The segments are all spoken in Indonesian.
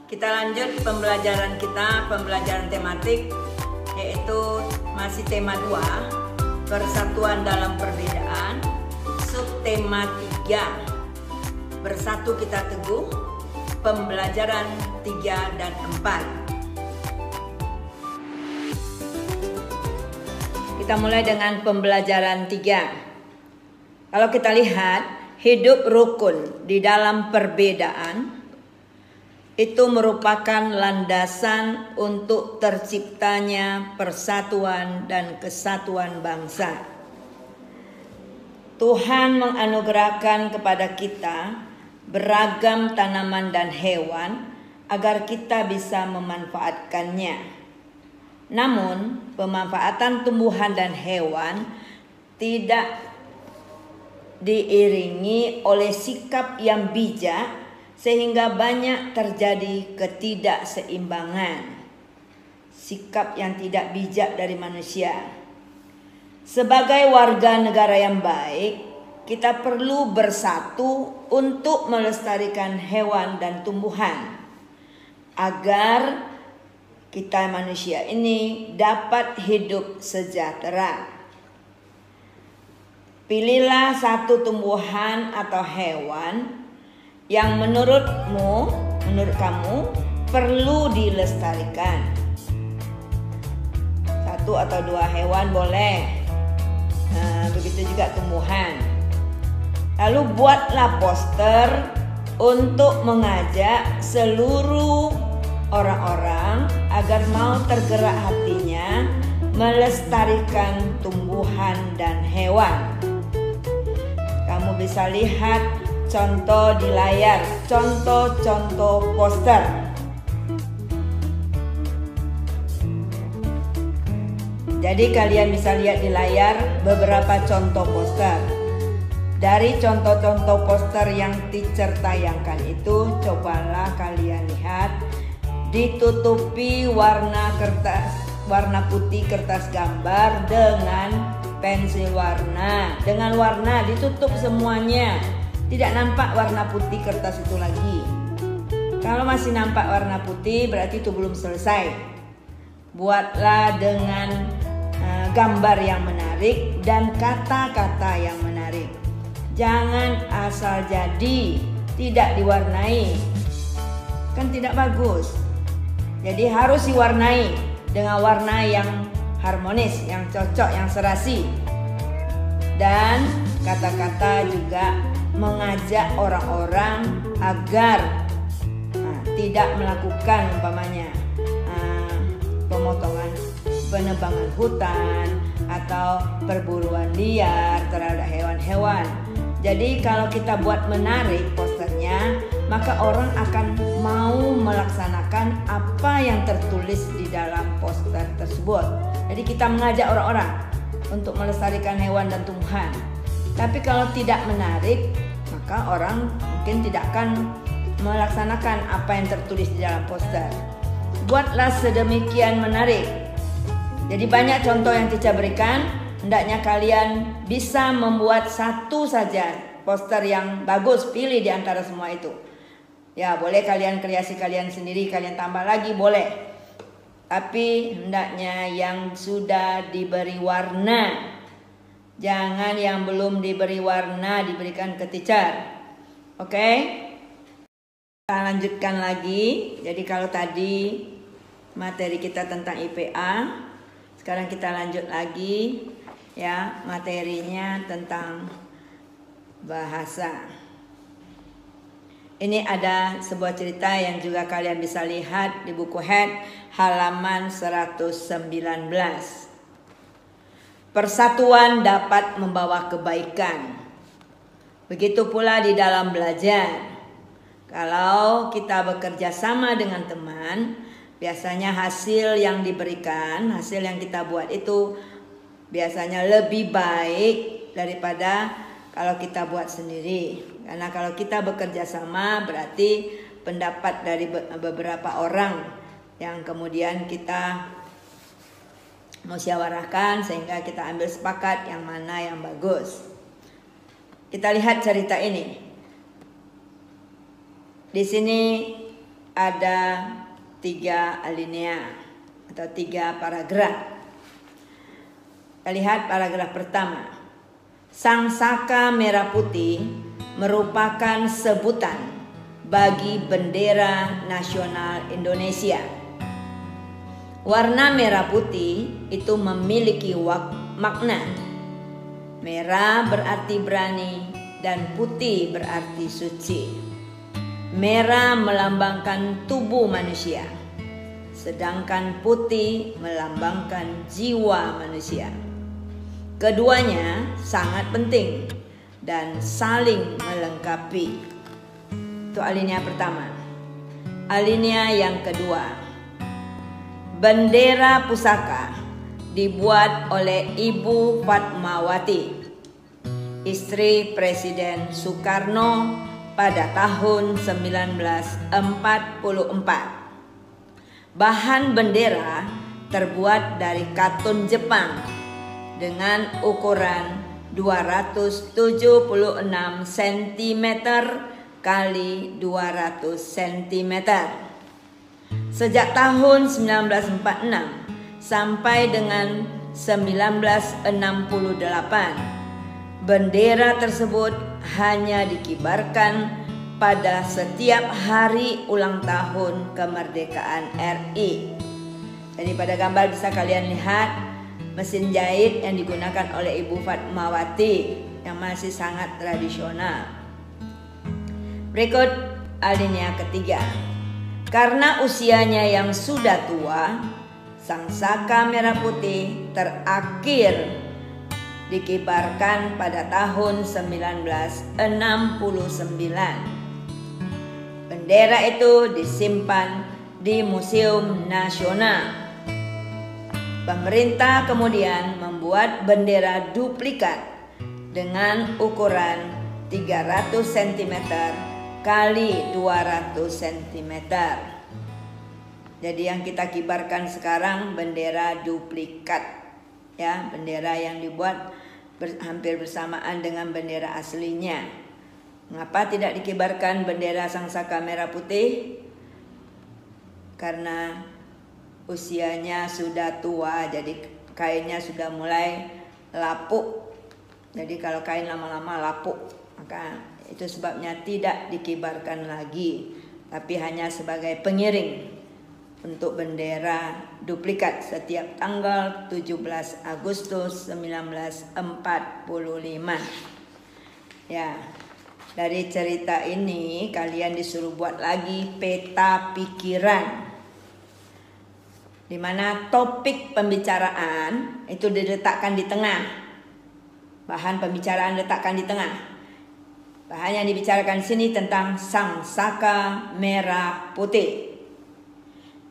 Kita lanjut pembelajaran kita, pembelajaran tematik, yaitu masih tema 2, persatuan dalam perbedaan, subtema 3, bersatu kita teguh, pembelajaran 3 dan 4. Kita mulai dengan pembelajaran 3. Kalau kita lihat, hidup rukun di dalam perbedaan itu merupakan landasan untuk terciptanya persatuan dan kesatuan bangsa. Tuhan menganugerahkan kepada kita beragam tanaman dan hewan agar kita bisa memanfaatkannya. Namun, pemanfaatan tumbuhan dan hewan tidak diiringi oleh sikap yang bijak sehingga banyak terjadi ketidakseimbangan. Sikap yang tidak bijak dari manusia. Sebagai warga negara yang baik, kita perlu bersatu untuk melestarikan hewan dan tumbuhan agar kita manusia ini dapat hidup sejahtera. Pilihlah satu tumbuhan atau hewan yang menurut kamu perlu dilestarikan. 1 atau 2 hewan boleh. Begitu juga tumbuhan. Lalu buatlah poster untuk mengajak seluruh orang-orang agar mau tergerak hatinya melestarikan tumbuhan dan hewan. Kamu bisa lihat contoh di layar, contoh-contoh poster. Jadi kalian bisa lihat di layar beberapa contoh poster. Dari contoh-contoh poster yang teacher tayangkan itu, cobalah kalian lihat, ditutupi warna putih kertas gambar dengan pensil warna. Dengan warna ditutup semuanya. Tidak nampak warna putih kertas itu lagi. Kalau masih nampak warna putih berarti itu belum selesai. Buatlah dengan gambar yang menarik dan kata-kata yang menarik. Jangan asal jadi, tidak diwarnai. Kan tidak bagus. Jadi harus diwarnai dengan warna yang harmonis, yang cocok, yang serasi. Dan kata-kata juga mengajak orang-orang agar tidak melakukan umpamanya penebangan hutan atau perburuan liar terhadap hewan-hewan. Jadi kalau kita buat menarik posternya, maka orang akan mau melaksanakan apa yang tertulis di dalam poster tersebut. Jadi kita mengajak orang-orang untuk melestarikan hewan dan tumbuhan. Tapi kalau tidak menarik, maka orang mungkin tidak akan melaksanakan apa yang tertulis di dalam poster. Buatlah sedemikian menarik. Jadi banyak contoh yang teacher berikan. Hendaknya kalian bisa membuat satu saja poster yang bagus. Pilih di antara semua itu. Ya, boleh kalian kreasi kalian sendiri, kalian tambah lagi boleh. Tapi hendaknya yang sudah diberi warna. Jangan yang belum diberi warna diberikan ke teacher. Oke? Kita lanjutkan lagi. Jadi kalau tadi materi kita tentang IPA, sekarang kita lanjut lagi ya, materinya tentang bahasa. Ini ada sebuah cerita yang juga kalian bisa lihat di buku Head halaman 119. Persatuan dapat membawa kebaikan. Begitu pula di dalam belajar. Kalau kita bekerja sama dengan teman, biasanya hasil yang diberikan, hasil yang kita buat itu biasanya lebih baik daripada kalau kita buat sendiri. Karena kalau kita bekerja sama berarti pendapat dari beberapa orang yang kemudian kita musyawarahkan sehingga kita ambil sepakat yang mana yang bagus. Kita lihat cerita ini. Di sini ada 3 alinea atau 3 paragraf. Kita lihat paragraf pertama. Sang Saka merah putih merupakan sebutan bagi bendera nasional Indonesia. Warna merah putih itu memiliki makna. Merah berarti berani dan putih berarti suci. Merah melambangkan tubuh manusia, sedangkan putih melambangkan jiwa manusia. Keduanya sangat penting dan saling melengkapi. Itu alinea pertama. Alinea yang kedua. Bendera pusaka dibuat oleh Ibu Fatmawati, istri Presiden Soekarno pada tahun 1944. Bahan bendera terbuat dari katun Jepang dengan ukuran 276 cm kali 200 cm. Sejak tahun 1946 sampai dengan 1968, bendera tersebut hanya dikibarkan pada setiap hari ulang tahun kemerdekaan RI. Jadi pada gambar bisa kalian lihat mesin jahit yang digunakan oleh Ibu Fatmawati yang masih sangat tradisional. Berikut alinea ketiga. Karena usianya yang sudah tua, Sang Saka merah putih terakhir dikibarkan pada tahun 1969. Bendera itu disimpan di Museum Nasional. Pemerintah kemudian membuat bendera duplikat dengan ukuran 300 cm kali 200 cm. Jadi yang kita kibarkan sekarang bendera duplikat, ya, bendera yang dibuat hampir bersamaan dengan bendera aslinya. Mengapa tidak dikibarkan bendera Sang Saka merah putih? Karena usianya sudah tua, jadi kainnya sudah mulai lapuk. Jadi kalau kain lama-lama lapuk, maka itu sebabnya tidak dikibarkan lagi, tapi hanya sebagai pengiring untuk bendera duplikat setiap tanggal 17 Agustus 1945. Ya, dari cerita ini kalian disuruh buat lagi peta pikiran, di mana topik pembicaraan itu diletakkan di tengah. Bahan pembicaraan letakkan di tengah. Bahan yang dibicarakan di sini tentang Sang Saka merah putih.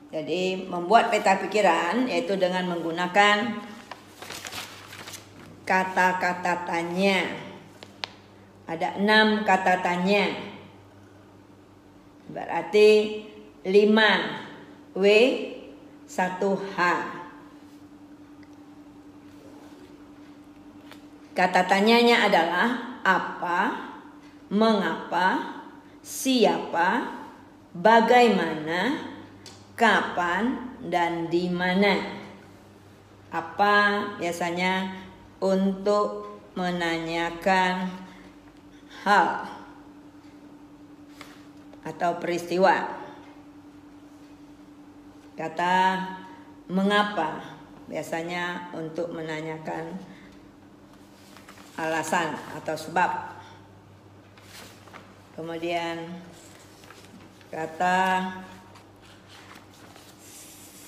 Jadi membuat peta pikiran yaitu dengan menggunakan kata-kata tanya. Ada 6 kata tanya. Berarti 5 W 1 H. Kata tanyanya adalah apa, mengapa, siapa, bagaimana, kapan, dan di mana. Apa biasanya untuk menanyakan hal atau peristiwa. Kata mengapa biasanya untuk menanyakan alasan atau sebab. Kemudian kata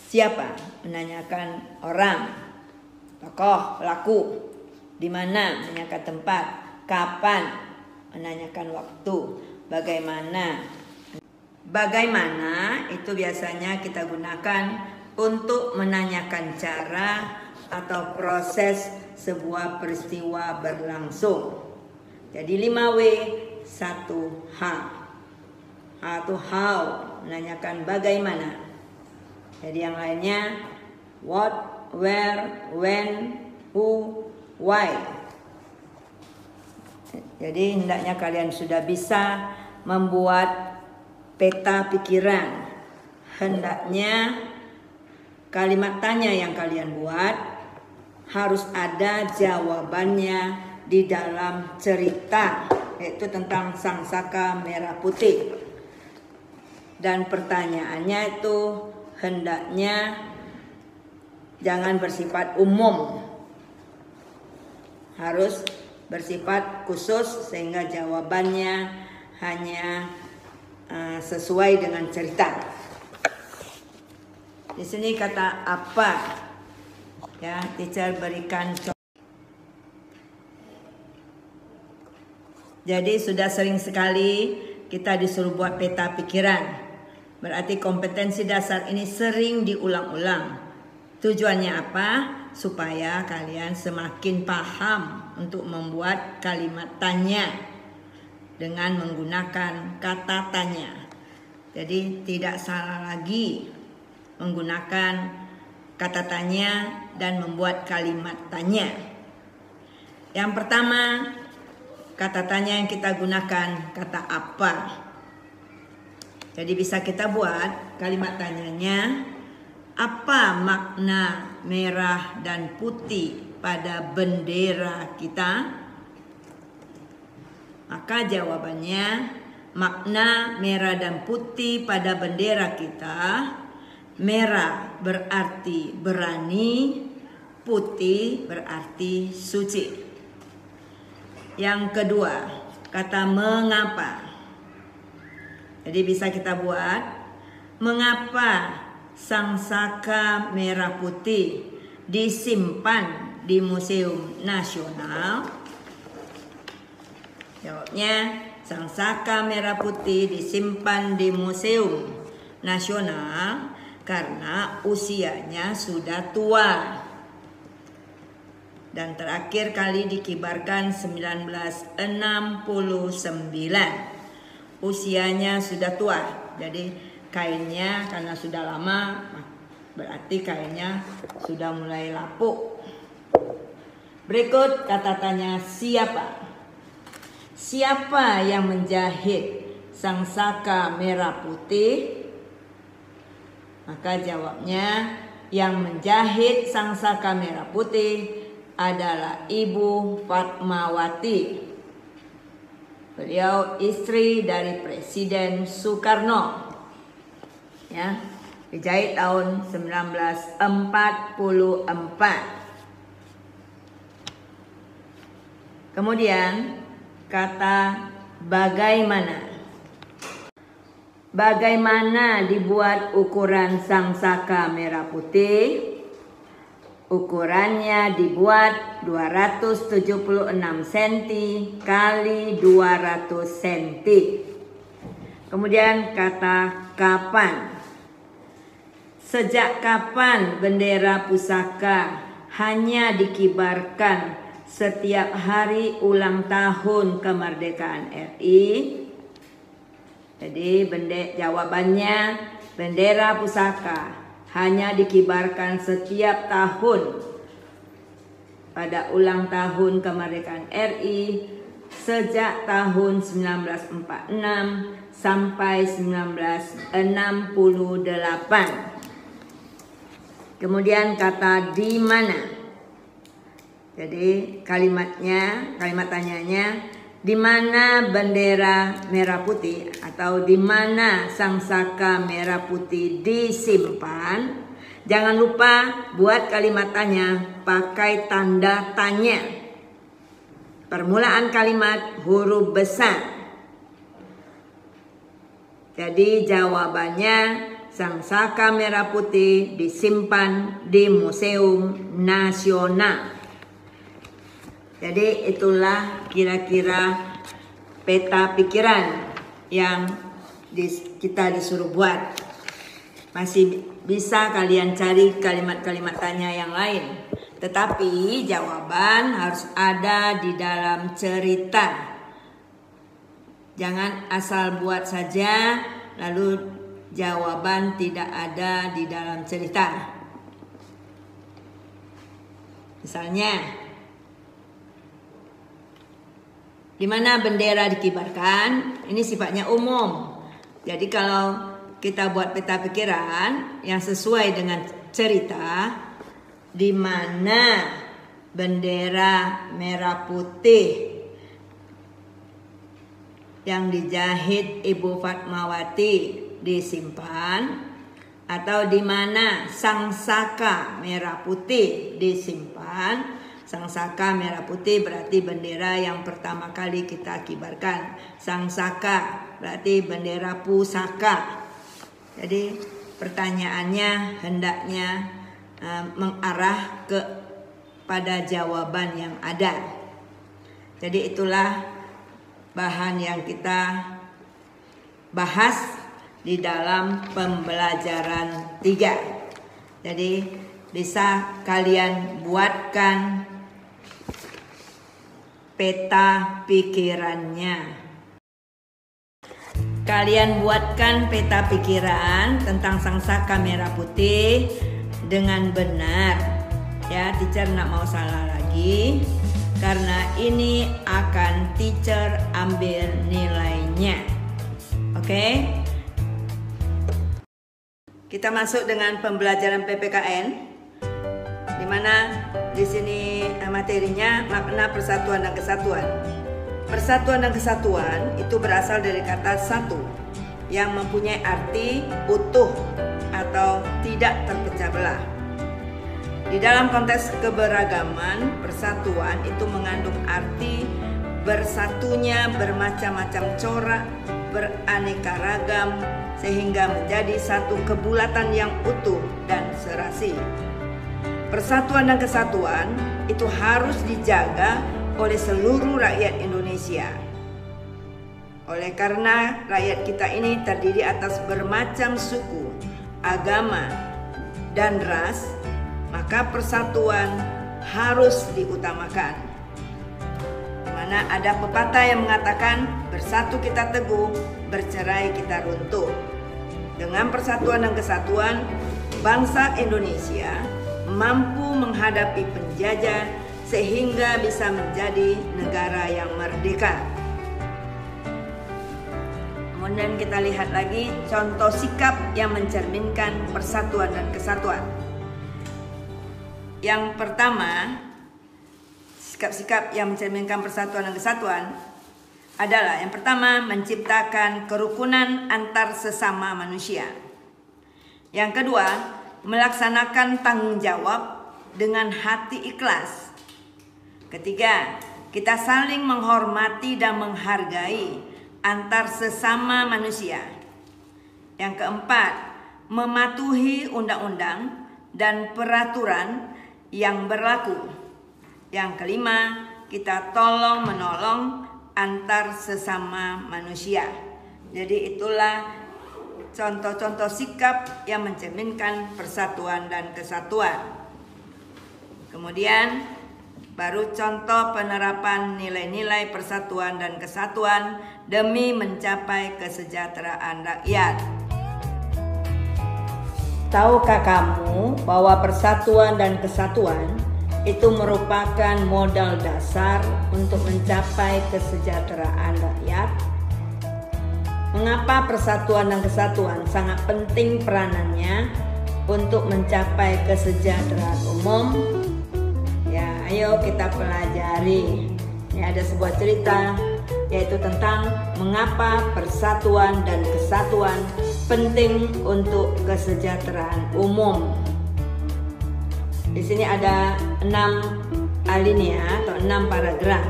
siapa, menanyakan orang, tokoh, pelaku. Di mana, menanyakan tempat. Kapan, menanyakan waktu. Bagaimana. Bagaimana itu biasanya kita gunakan untuk menanyakan cara atau proses sebuah peristiwa berlangsung. Jadi 5W 1H. H itu how, menanyakan bagaimana. Jadi yang lainnya what, where, when, who, why. Jadi hendaknya kalian sudah bisa membuat peta pikiran hendaknya kalimat tanya yang kalian buat harus ada jawabannya di dalam cerita, yaitu tentang Sang Saka Merah Putih. Dan pertanyaannya itu hendaknya jangan bersifat umum, harus bersifat khusus sehingga jawabannya hanya sesuai dengan cerita. Di sini kata apa, ya, teacher berikan contoh. Jadi sudah sering sekali kita disuruh buat peta pikiran. Berarti kompetensi dasar ini sering diulang-ulang. Tujuannya apa? Supaya kalian semakin paham untuk membuat kalimat tanya dengan menggunakan kata tanya. Jadi tidak salah lagi menggunakan kata tanya dan membuat kalimat tanya. Yang pertama, kata tanya yang kita gunakan kata apa. Jadi bisa kita buat kalimat tanyanya, apa makna merah dan putih pada bendera kita? Maka jawabannya, makna merah dan putih pada bendera kita, merah berarti berani, putih berarti suci. Yang kedua, kata mengapa. Jadi bisa kita buat, mengapa Sang Saka Merah Putih disimpan di Museum Nasional? Jawabnya, Sang Saka Merah Putih disimpan di Museum Nasional karena usianya sudah tua dan terakhir kali dikibarkan 1969. Usianya sudah tua, jadi kainnya karena sudah lama berarti kainnya sudah mulai lapuk. Berikut kata tanya siapa? Siapa yang menjahit Sang Saka Merah Putih? Maka jawabnya, yang menjahit Sang Saka Merah Putih adalah Ibu Fatmawati. Beliau istri dari Presiden Soekarno. Ya, dijahit tahun 1944. Kemudian kata bagaimana. Bagaimana dibuat ukuran Sang Saka Merah Putih? Ukurannya dibuat 276 cm kali 200 cm. Kemudian kata kapan. Sejak kapan bendera pusaka hanya dikibarkan setiap hari ulang tahun kemerdekaan RI? Jadi jawabannya, bendera pusaka hanya dikibarkan setiap tahun pada ulang tahun kemerdekaan RI sejak tahun 1946 sampai 1968. Kemudian kata di mana. Jadi kalimat tanyanya, di mana bendera merah putih atau di mana Sang Saka Merah Putih disimpan? Jangan lupa buat kalimat tanya pakai tanda tanya. Permulaan kalimat huruf besar. Jadi jawabannya, Sang Saka Merah Putih disimpan di Museum Nasional. Jadi itulah kira-kira peta pikiran yang kita disuruh buat. Masih bisa kalian cari kalimat-kalimat tanya yang lain. Tetapi jawaban harus ada di dalam cerita. Jangan asal buat saja lalu jawaban tidak ada di dalam cerita. Misalnya, di mana bendera dikibarkan? Ini sifatnya umum. Jadi kalau kita buat peta pikiran yang sesuai dengan cerita, di mana bendera merah putih yang dijahit Ibu Fatmawati disimpan, atau di mana sang saka merah putih disimpan. Sang saka merah putih berarti bendera yang pertama kali kita kibarkan. Sang saka berarti bendera pusaka. Jadi pertanyaannya hendaknya mengarah pada jawaban yang ada. Jadi itulah bahan yang kita bahas di dalam pembelajaran 3. Jadi bisa kalian buatkan peta pikirannya. Kalian buatkan peta pikiran tentang sang saka merah putih dengan benar. Ya, teacher nggak mau salah lagi, karena ini akan teacher ambil nilainya. Oke? Kita masuk dengan pembelajaran PPKN, di mana di sini materinya makna persatuan dan kesatuan. Persatuan dan kesatuan itu berasal dari kata satu yang mempunyai arti utuh atau tidak terpecah belah. Di dalam konteks keberagaman, persatuan itu mengandung arti bersatunya bermacam-macam corak, beraneka ragam, sehingga menjadi satu kebulatan yang utuh dan serasi. Persatuan dan kesatuan itu harus dijaga oleh seluruh rakyat Indonesia. Oleh karena rakyat kita ini terdiri atas bermacam suku, agama, dan ras, maka persatuan harus diutamakan. Mana ada pepatah yang mengatakan, bersatu kita teguh, bercerai kita runtuh. Dengan persatuan dan kesatuan, bangsa Indonesia mampu menghadapi penjajah sehingga bisa menjadi negara yang merdeka. Kemudian kita lihat lagi contoh sikap yang mencerminkan persatuan dan kesatuan. Yang pertama, sikap-sikap yang mencerminkan persatuan dan kesatuan adalah yang pertama, menciptakan kerukunan antar sesama manusia. Yang kedua, melaksanakan tanggung jawab dengan hati ikhlas. Ketiga, kita saling menghormati dan menghargai antar sesama manusia. Yang keempat, mematuhi undang-undang dan peraturan yang berlaku. Yang kelima, kita tolong menolong antar sesama manusia. Jadi itulah contoh-contoh sikap yang mencerminkan persatuan dan kesatuan. Kemudian baru contoh penerapan nilai-nilai persatuan dan kesatuan demi mencapai kesejahteraan rakyat. Tahukah kamu bahwa persatuan dan kesatuan itu merupakan modal dasar untuk mencapai kesejahteraan rakyat? Mengapa persatuan dan kesatuan sangat penting peranannya untuk mencapai kesejahteraan umum? Ya, ayo kita pelajari. Ini ada sebuah cerita, yaitu tentang mengapa persatuan dan kesatuan penting untuk kesejahteraan umum. Di sini ada 6 alinea atau 6 paragraf.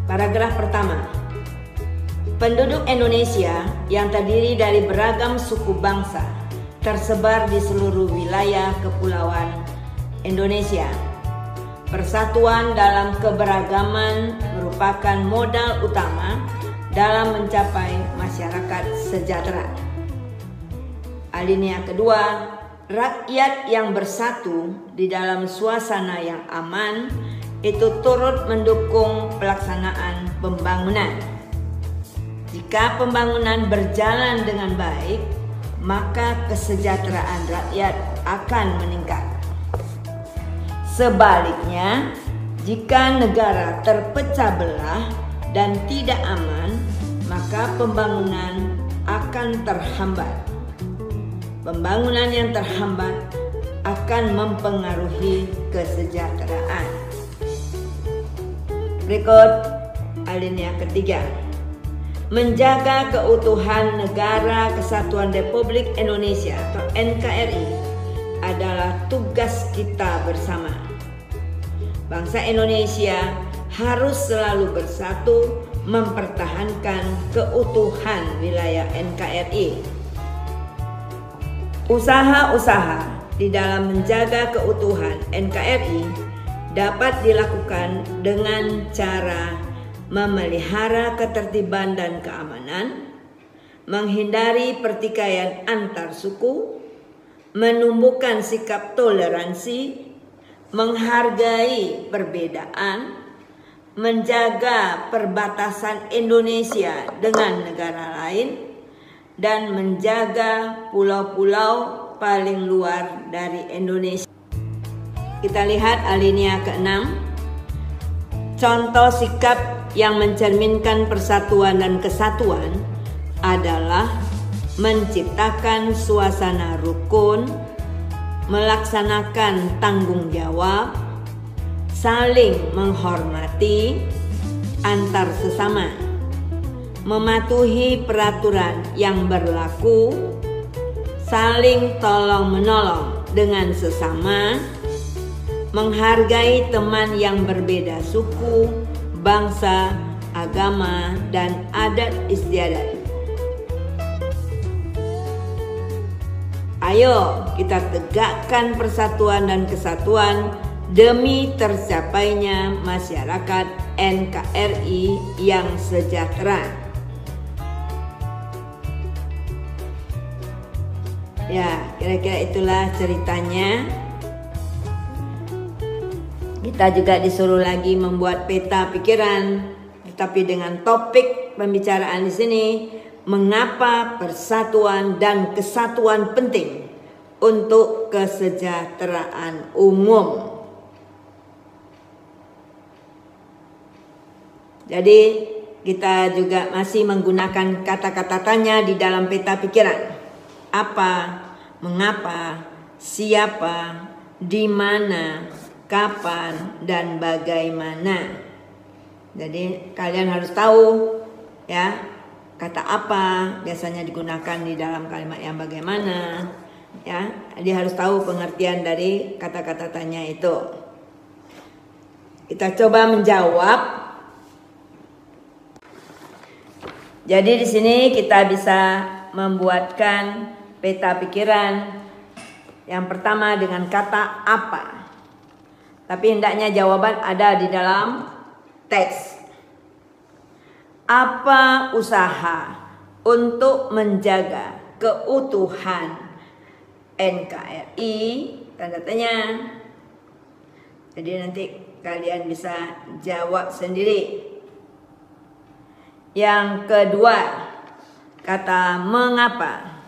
Paragraf pertama. Penduduk Indonesia yang terdiri dari beragam suku bangsa tersebar di seluruh wilayah kepulauan Indonesia. Persatuan dalam keberagaman merupakan modal utama dalam mencapai masyarakat sejahtera. Alinea kedua, rakyat yang bersatu di dalam suasana yang aman itu turut mendukung pelaksanaan pembangunan. Jika pembangunan berjalan dengan baik, maka kesejahteraan rakyat akan meningkat. Sebaliknya, jika negara terpecah belah dan tidak aman, maka pembangunan akan terhambat. Pembangunan yang terhambat akan mempengaruhi kesejahteraan. Berikut alinea ketiga. Menjaga keutuhan Negara Kesatuan Republik Indonesia atau NKRI adalah tugas kita bersama. Bangsa Indonesia harus selalu bersatu mempertahankan keutuhan wilayah NKRI. Usaha-usaha di dalam menjaga keutuhan NKRI dapat dilakukan dengan cara memelihara ketertiban dan keamanan, menghindari pertikaian antar suku, menumbuhkan sikap toleransi, menghargai perbedaan, menjaga perbatasan Indonesia dengan negara lain, dan menjaga pulau-pulau paling luar dari Indonesia. Kita lihat alinea ke-6. Contoh sikap yang mencerminkan persatuan dan kesatuan adalah menciptakan suasana rukun, melaksanakan tanggung jawab, saling menghormati antar sesama, mematuhi peraturan yang berlaku, saling tolong-menolong dengan sesama, menghargai teman yang berbeda suku, bangsa, agama, dan adat istiadat. Ayo kita tegakkan persatuan dan kesatuan demi tercapainya masyarakat NKRI yang sejahtera. Ya, kira-kira itulah ceritanya. Kita juga disuruh lagi membuat peta pikiran, tetapi dengan topik pembicaraan di sini, mengapa persatuan dan kesatuan penting untuk kesejahteraan umum. Jadi kita juga masih menggunakan kata-kata tanya di dalam peta pikiran. Apa, mengapa, siapa, di mana, kapan, dan bagaimana. Jadi kalian harus tahu ya, kata apa biasanya digunakan di dalam kalimat yang bagaimana ya. Dia harus tahu pengertian dari kata-kata tanya itu. Kita coba menjawab. Jadi di sini kita bisa membuatkan peta pikiran yang pertama dengan kata apa. Tapi hendaknya jawaban ada di dalam teks. Apa usaha untuk menjaga keutuhan NKRI? Tanda tanya. Jadi nanti kalian bisa jawab sendiri. Yang kedua, kata mengapa.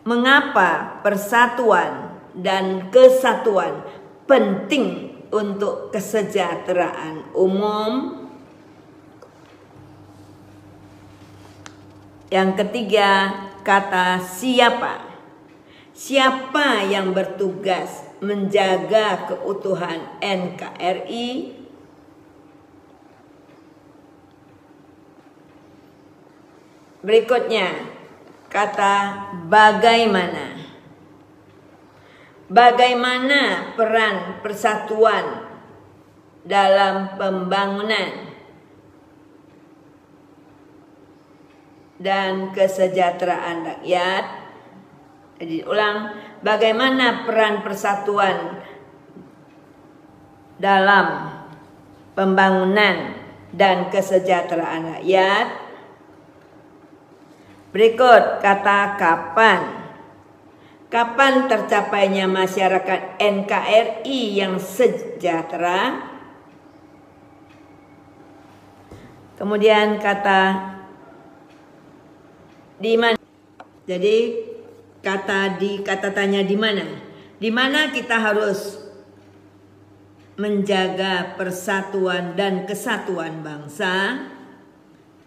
Mengapa persatuan dan kesatuan penting untuk kesejahteraan umum? Yang ketiga, kata siapa. Siapa yang bertugas menjaga keutuhan NKRI? Berikutnya, kata bagaimana. Bagaimana peran persatuan dalam pembangunan dan kesejahteraan rakyat? Jadi ulang, bagaimana peran persatuan dalam pembangunan dan kesejahteraan rakyat? Berikut kata kapan. Kapan tercapainya masyarakat NKRI yang sejahtera? Kemudian kata di mana. Jadi kata tanya di mana? Di mana kita harus menjaga persatuan dan kesatuan bangsa?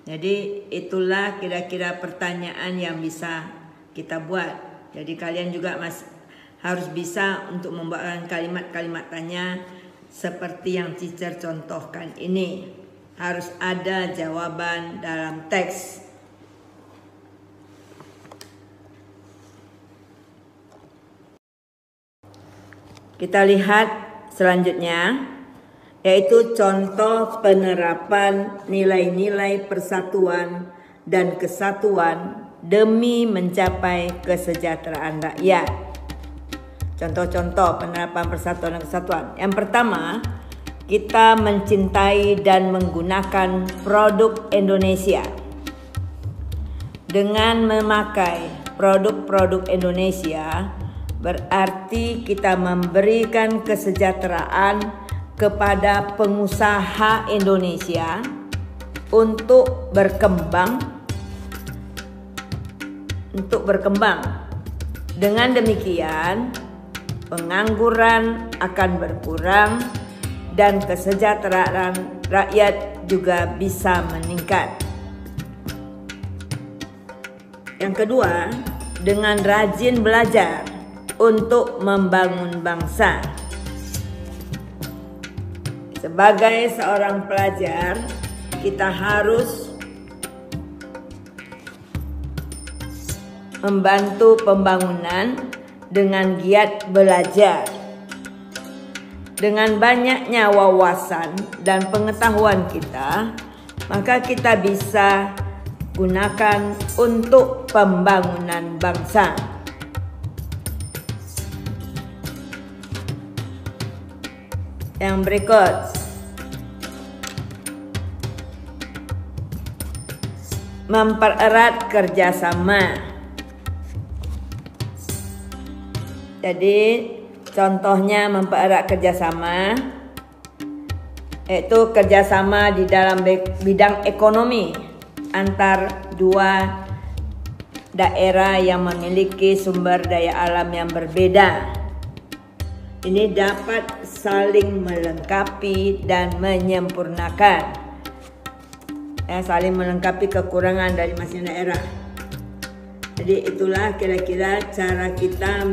Jadi itulah kira-kira pertanyaan yang bisa kita buat. Jadi kalian juga harus bisa untuk membuat kalimat-kalimat tanya seperti yang teacher contohkan ini. Harus ada jawaban dalam teks. Kita lihat selanjutnya, yaitu contoh penerapan nilai-nilai persatuan dan kesatuan demi mencapai kesejahteraan rakyat. Contoh-contoh penerapan persatuan dan kesatuan. Yang pertama, kita mencintai dan menggunakan produk Indonesia. Dengan memakai produk-produk Indonesia, berarti kita memberikan kesejahteraan kepada pengusaha Indonesia untuk berkembang. Dengan demikian, pengangguran akan berkurang dan kesejahteraan rakyat juga bisa meningkat. Yang kedua, dengan rajin belajar untuk membangun bangsa. Sebagai seorang pelajar, kita harus membantu pembangunan dengan giat belajar. Dengan banyaknya wawasan dan pengetahuan kita, maka kita bisa gunakan untuk pembangunan bangsa. Yang berikut, mempererat kerjasama. Jadi contohnya mempererat kerjasama, yaitu kerjasama di dalam bidang ekonomi antar dua daerah yang memiliki sumber daya alam yang berbeda. Ini dapat saling melengkapi dan menyempurnakan. Saling melengkapi kekurangan dari masing-masing daerah. Jadi itulah kira-kira cara kita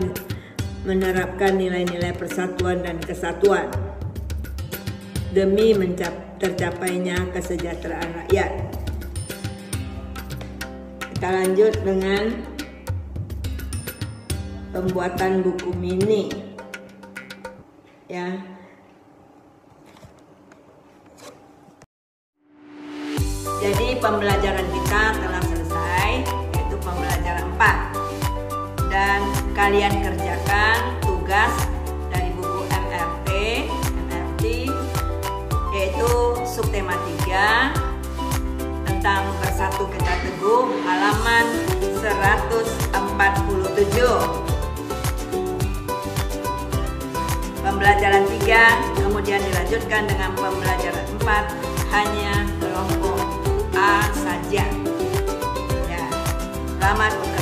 menerapkan nilai-nilai persatuan dan kesatuan demi tercapainya kesejahteraan rakyat. Kita lanjut dengan pembuatan buku mini. Ya. Jadi pembelajaran kita telah selesai, yaitu pembelajaran 4. Dan kalian kerjakan tugas dari buku MRT, yaitu subtema 3 tentang Bersatu Kita Teguh, halaman 147. Pembelajaran 3 kemudian dilanjutkan dengan pembelajaran 4 hanya kelompok A saja. Ya, selamat